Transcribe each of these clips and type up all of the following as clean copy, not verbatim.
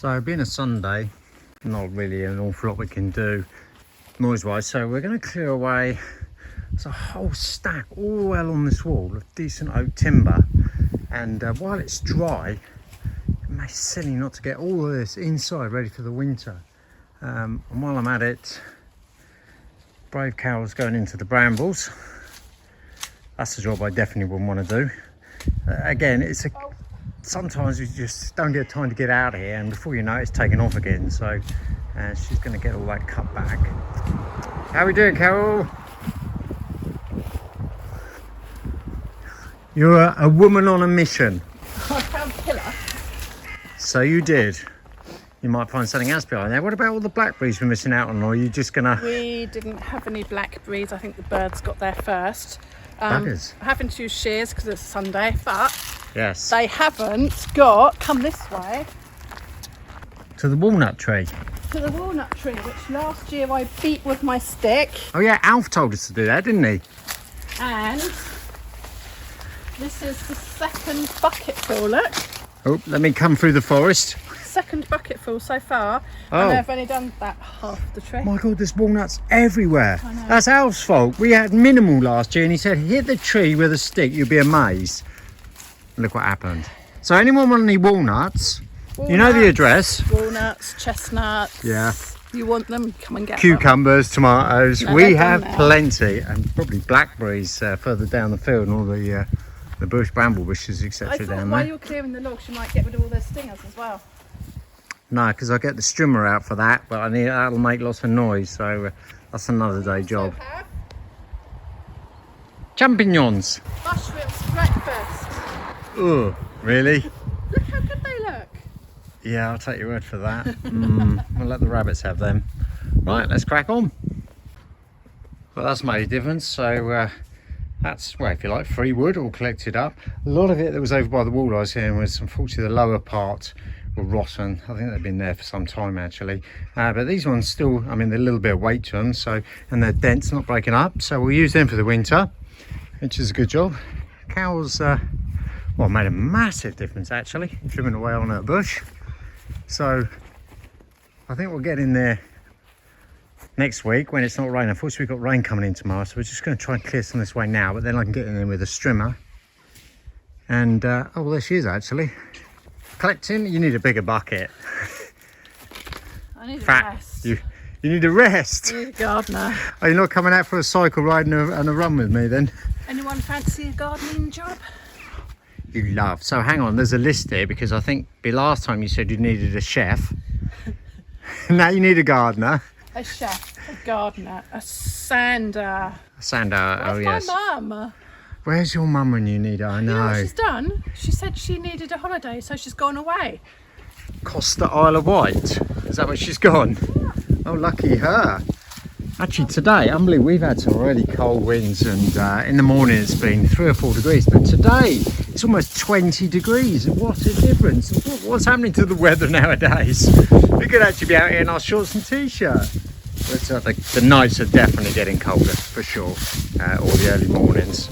So being a Sunday, not really an awful lot we can do noise-wise, so we're going to clear away. There's a whole stack all well on this wall of decent oak timber, and while it's dry, it may be silly not to get all of this inside ready for the winter. And while I'm at it, brave Carol's going into the brambles. That's a job I definitely wouldn't want to do. Again, sometimes you just don't get time to get out of here, and before you know it, it's taken off again. So she's going to get all that cut back. How are we doing, Carol? You're a woman on a mission. I found a pillar. So you did. You might find something else behind there. What about all the blackberries we're missing out on, or are you just gonna... We didn't have any blackberries. I think the birds got there first. Buggers. I haven't used shears because it's Sunday, but Yes. they haven't got, come this way, To the walnut tree. to the walnut tree, which last year I beat with my stick. Oh yeah, Alf told us to do that, didn't he? And this is the second bucketful, look. Oh, let me come through the forest. Second bucketful so far. Oh. And I've only done that half the tree. My God, there's walnuts everywhere. I know. That's Alf's fault. We had minimal last year and he said, hit the tree with a stick, you'll be amazed. Look what happened. So anyone want any walnuts? You know the address. Walnuts, chestnuts. Yeah. You want them? Come and get Cucumbers, tomatoes, No, we they're have done now. plenty, and probably blackberries further down the field, and all the bush, bramble bushes, them. I etc. thought down while there. you're clearing the logs, you might get rid of all those stingers as well. No, because I get the strimmer out for that, but that'll make lots of noise, so that's another day job. So have Champignons. mushrooms breakfast. Oh, really? Look how good they look. Yeah, I'll take your word for that. We'll let the rabbits have them. Right, let's crack on. Well, that's made a difference. So that's, well, if you like, free wood all collected up. A lot of it that was over by the wall I was here was unfortunately the lower part were rotten. I think they've been there for some time actually. But these ones still, I mean, they're a little bit of weight to them, so, and they're dense, not breaking up. So we'll use them for the winter, which is a good job. Cows, well, made a massive difference actually, trimming away on that bush. So I think we'll get in there next week when it's not raining. Unfortunately, we've got rain coming in tomorrow, so we're just going to try and clear some this way now, but then I can get in there with a strimmer. And oh, well, there she is actually. Collecting, you need a bigger bucket. I need a Fat. rest. You need a rest. I need a gardener. Are you not coming out for a cycle ride and a run with me then? Anyone fancy a gardening job? You love. So hang on, there's a list here because I think the last time you said you needed a chef. Now you need a gardener. A chef, a gardener, a sander. A sander, oh Where's yes. my mum? Where's your mum when you need her? I You know what know. she's done? She said she needed a holiday, so she's gone away. Costa Isle of Wight. Is that where she's gone? Oh, lucky her. Actually today, unbelievable, we've had some really cold winds, and in the morning it's been 3 or 4 degrees, but today it's almost 20 degrees. What a difference. What's happening to the weather nowadays? We could actually be out here in our shorts and t-shirt. But the nights are definitely getting colder, for sure, or the early mornings.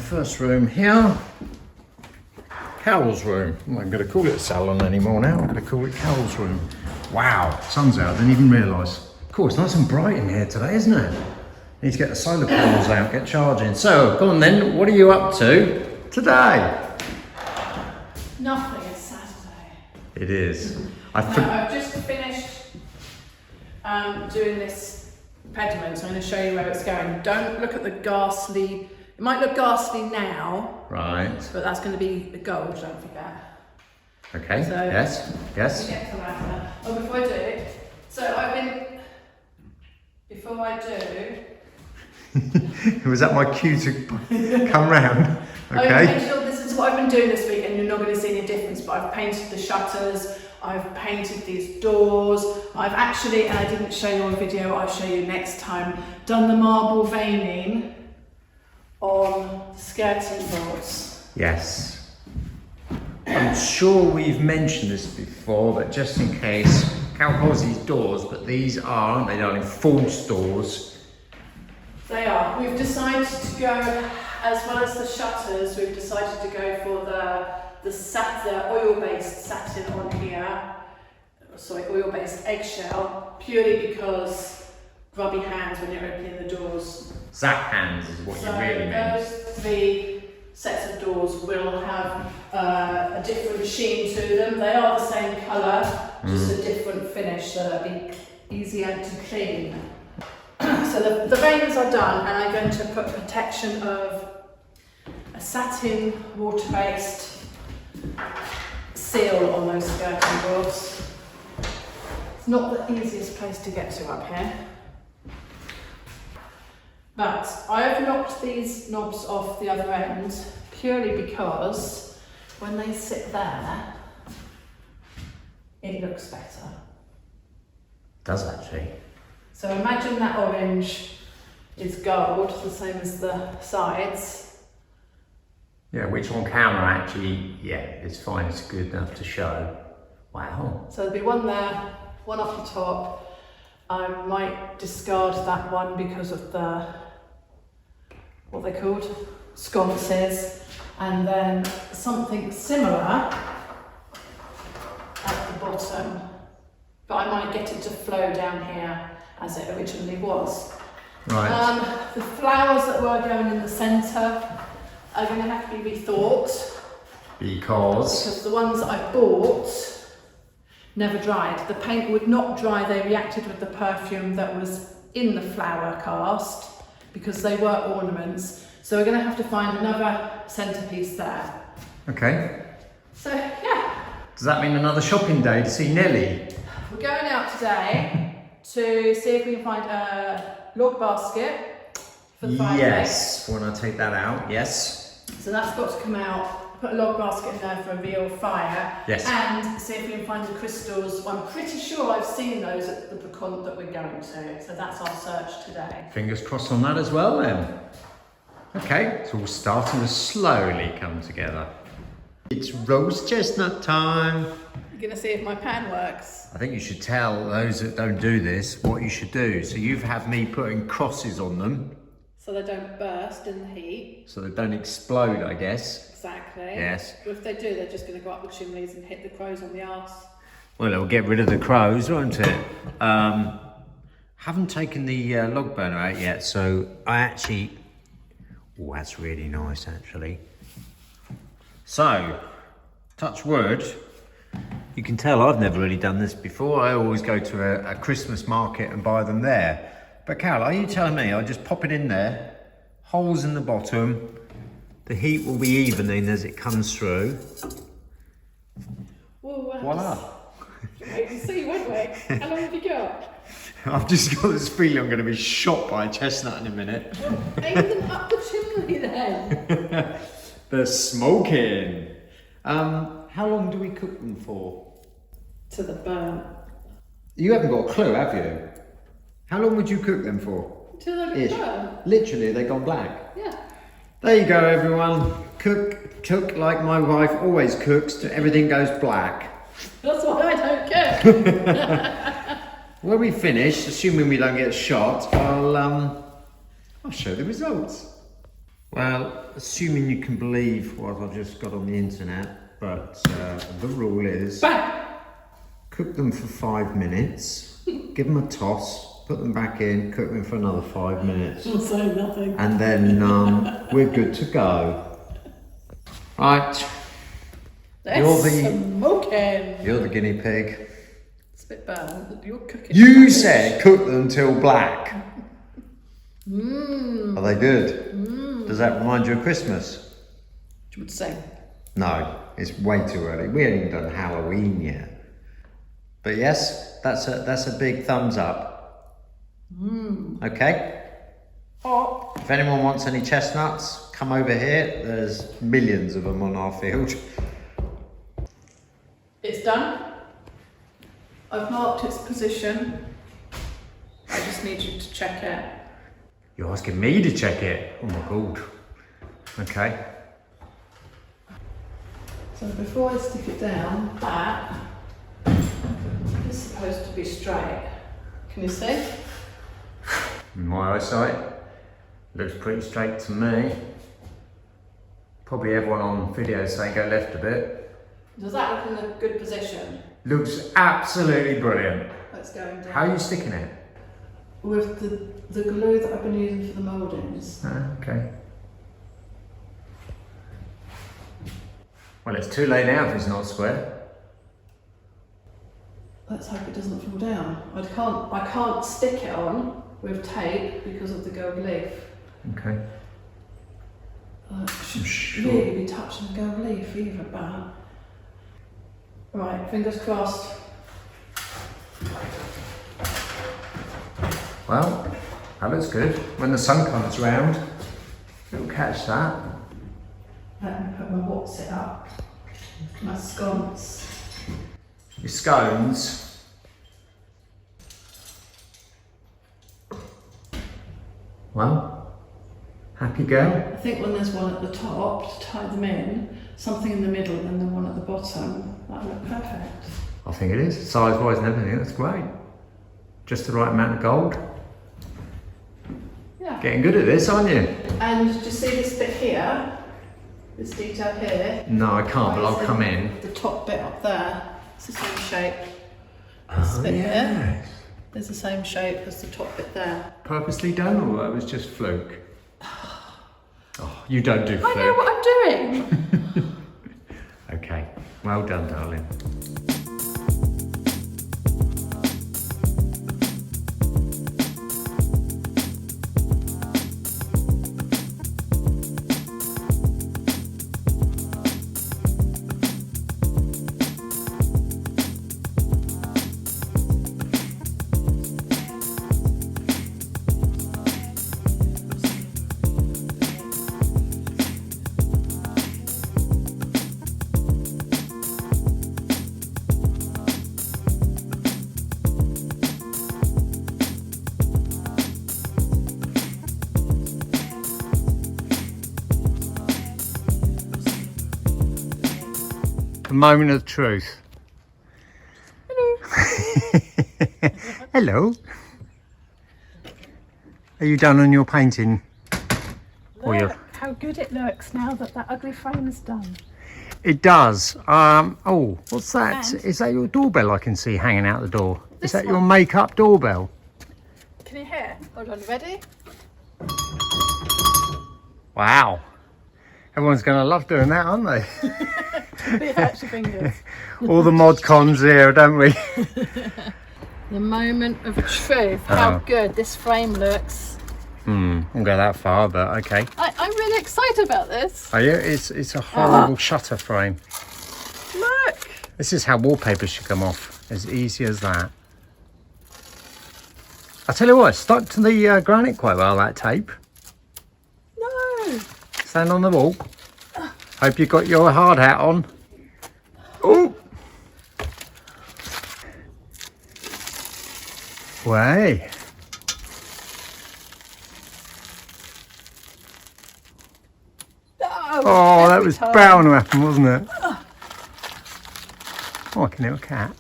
First room here, Carol's room. I'm not going to call it Salon anymore now, I'm going to call it Carol's room. Wow, sun's out, didn't even realise. Of course, nice and bright in here today, isn't it? Need to get the solar panels out, get charging. So, come on then, what are you up to today? Nothing, it's Saturday. It is. I've just finished doing this pediment, so I'm going to show you where it's going. Don't look at the ghastly. It might look ghastly now, Right. but that's going to be the gold, don't forget. Okay, So, yes, yes. Get to that now. Oh, before I do, before I do, Was that my cue to come round? Okay. this is what I've been doing this week, and you're not going to see any difference, but I've painted the shutters, I've painted these doors, I've actually, and I didn't show you on video, I'll show you next time, done the marble veining on skirting boards. Yes. I'm sure we've mentioned this before, but just in case, Cal calls these doors, but these are, aren't they, darling, false doors? They are. We've decided to go, as well as the shutters, we've decided to go for the oil-based satin on here. Sorry, oil-based eggshell, purely because grubby hands when you're opening the doors. Zap hands is what you really mean. Those 3 sets of doors will have a different sheen to them. They are the same colour, just a different finish, so they'll be easier to clean. So the veinings are done, and I'm going to put protection of a satin water-based seal on those skirting boards. It's not the easiest place to get to up here. But I have knocked these knobs off the other end purely because when they sit there, it looks better. Does actually. So imagine that orange is gold, the same as the sides. Yeah, which on camera actually, yeah, it's fine, it's good enough to show. Wow. So there'll be one there, one off the top. I might discard that one because of the, what are they called? Sconces. And then something similar at the bottom. But I might get it to flow down here as it originally was. Right. The flowers that were going in the centre are going to have to be rethought. Because the ones that I bought never dried. The paint would not dry, they reacted with the perfume that was in the flower cast because they were ornaments. So we're going to have to find another centrepiece there. Okay. So yeah. Does that mean another shopping day to see Nelly? We're going out today to see if we can find a log basket for the fireplace. Yes, when I take that out, yes. So that's got to come out, put a log basket in there for a real fire. Yes. And see if we can find the crystals. I'm pretty sure I've seen those at the Bricon that we're going to. So that's our search today. Fingers crossed on that as well then. Okay, it's all starting to slowly come together. It's roast chestnut time. You're going to see if my pan works. I think you should tell those that don't do this what you should do. So you've had me putting crosses on them. So they don't burst in the heat. So they don't explode, I guess. Exactly. Yes. But if they do, they're just going to go up the chimneys and hit the crows on the arse. Well, it'll get rid of the crows, won't it? Haven't taken the log burner out yet, so I actually... Oh, that's really nice, actually. So, touch wood. You can tell I've never really done this before. I always go to a Christmas market and buy them there. But Cal, are you telling me I just pop it in there, holes in the bottom, the heat will be evening as it comes through. Well, voila. Wait and see, won't we? How long have you got? I've just got this feeling I'm going to be shot by a chestnut in a minute. Aim them up the chimney then. They're smoking. How long do we cook them for? To the burn. You haven't got a clue, have you? How long would you cook them for? Till they burn. Literally, they've gone black. Yeah. There you go, everyone. Cook like my wife always cooks till everything goes black. That's why I don't cook. When we finish, assuming we don't get shot, I'll show the results. Well, assuming you can believe what I've just got on the internet, but the rule is cook them for 5 minutes, give them a toss, put them back in, cook them for another 5 minutes. I'll say nothing. And then we're good to go. Right. You're the guinea pig. It's a bit burnt. You're cooking. You said cook them till black. Are they good? Does that remind you of Christmas? You would say. No, it's way too early. We haven't even done Halloween yet. But yes, that's a big thumbs up. Okay. Oh, If anyone wants any chestnuts, come over here. There's millions of them on our field. it's done. I've marked its position. I just need you to check it. You're asking me to check it? Oh my god. Okay. So before I stick it down, that is supposed to be straight. Can you see? In my eyesight, looks pretty straight to me. Probably everyone on video saying go left a bit. Does that look in a good position? Looks absolutely brilliant. That's going down. How are you sticking it? With the glue that I've been using for the mouldings. Okay. Well, it's too late now if it's not square. Let's hope it doesn't fall down. I can't stick it on with tape because of the gold leaf. Okay. Should really be touching the gold leaf either, but right, fingers crossed. Well, that looks good. When the sun comes round, it'll catch that. Let me put my what's it up. My sconce. Your scones. Well, happy girl. I think when there's one at the top to tie them in, something in the middle and then one at the bottom, that'll look perfect. I think it is. Size-wise and everything, that's great. Just the right amount of gold. Yeah. Getting good at this, aren't you? And do you see this bit here? This detail here? No, I can't, but I'll come in. The top bit up there, it's the same shape. This bit here is the same shape as the top bit there. Purposely done, or that was just fluke? Oh, you don't do fluke. I know what I'm doing! Okay, well done, darling. A moment of truth. Hello. Hello. Are you done on your painting? Look how good it looks now that that ugly frame is done. It does. Oh, what's that? And- Is that your doorbell I can see hanging out the door? Is This that your one. makeup doorbell? Can you hear? Hold on, ready? Wow. Everyone's going to love doing that, aren't they? It hurts your fingers. All the mod cons here, don't we? The moment of truth. How good this frame looks. I won't go that far, but okay. I'm really excited about this. Oh yeah, it's a horrible shutter frame. Look. This is how wallpaper should come off, as easy as that. I tell you what, it stuck to the granite quite well, that tape. No. Stand on the wall. Hope you got your hard hat on. Oh! Way. Oh, that was bound to happen, wasn't it? Oh, I can hear a cat.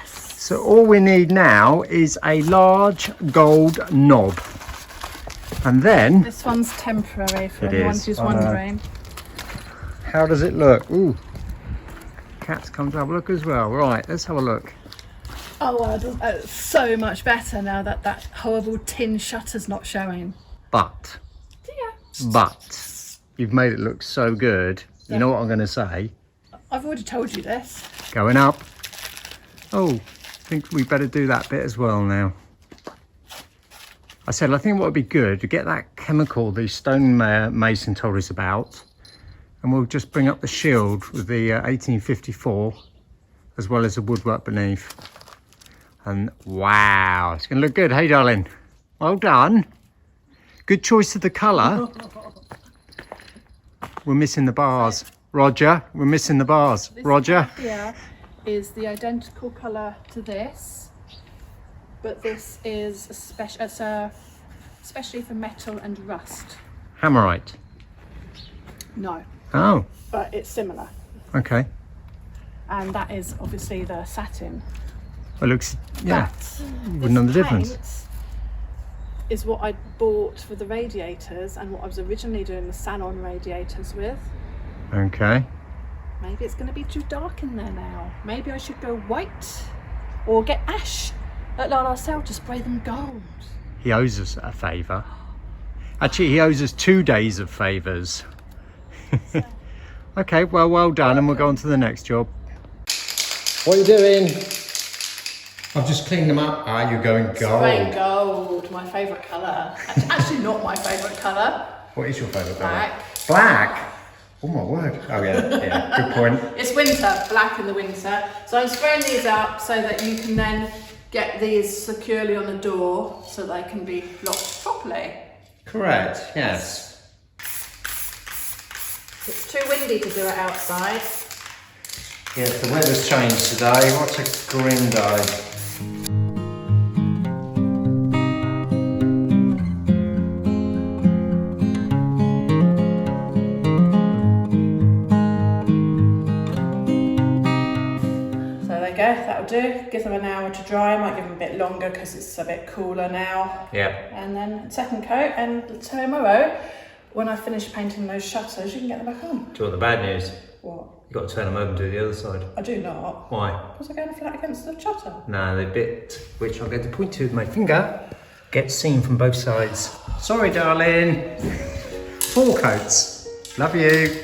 So all we need now is a large gold knob. And then... This one's temporary for It anyone is, who's I know. wondering. How does it look? Ooh. Cat's come to have a look as well. Right, let's have a look. Oh, wow, it's so much better now that that horrible tin shutter's not showing. But, Yeah. you've made it look so good. You know what I'm going to say? I've already told you this. Going up. Oh, I think we better do that bit as well now. I think what would be good to get that chemical the stone mason told us about And we'll just bring up the shield with the 1854 as well as the woodwork beneath. And wow, it's going to look good. Hey, darling. Well done. Good choice of the colour. We're missing the bars. Roger, we're missing the bars. Roger. Here is the identical colour to this, but this is especially for metal and rust. Hammerite. No. Oh, But it's similar. okay. And that is obviously the satin. It looks, yeah, But you wouldn't know the difference. paint is what I bought for the radiators and what I was originally doing the Salon radiators with. Okay. Maybe it's going to be too dark in there now. Maybe I should go white or get ash at La Sale to spray them gold. He owes us a favour. Actually, he owes us 2 days of favours. Okay, well done, and we'll go on to the next job. What are you doing? I've just cleaned them up. Ah, you're going gold. Spray gold, my favourite colour. Actually not my favourite colour. What is your favourite colour? Black. Black? Oh my word. Oh yeah, good point. It's winter, black in the winter. So I'm spraying these up so that you can then get these securely on the door so they can be locked properly. Correct, yes. It's too windy to do it outside. Yes, the weather's changed today. What a grim day. That'll do. Give them an hour to dry. I might give them a bit longer because it's a bit cooler now. Yeah. And then second coat, and tomorrow, when I finish painting those shutters, you can get them back on. Do you want the bad news? What? You've got to turn them over and do the other side. I do not. Why? Because they're going flat against the shutter. No, they bit, which I'm going to point to with my finger, get seen from both sides. Sorry, darling. 4 coats. Love you.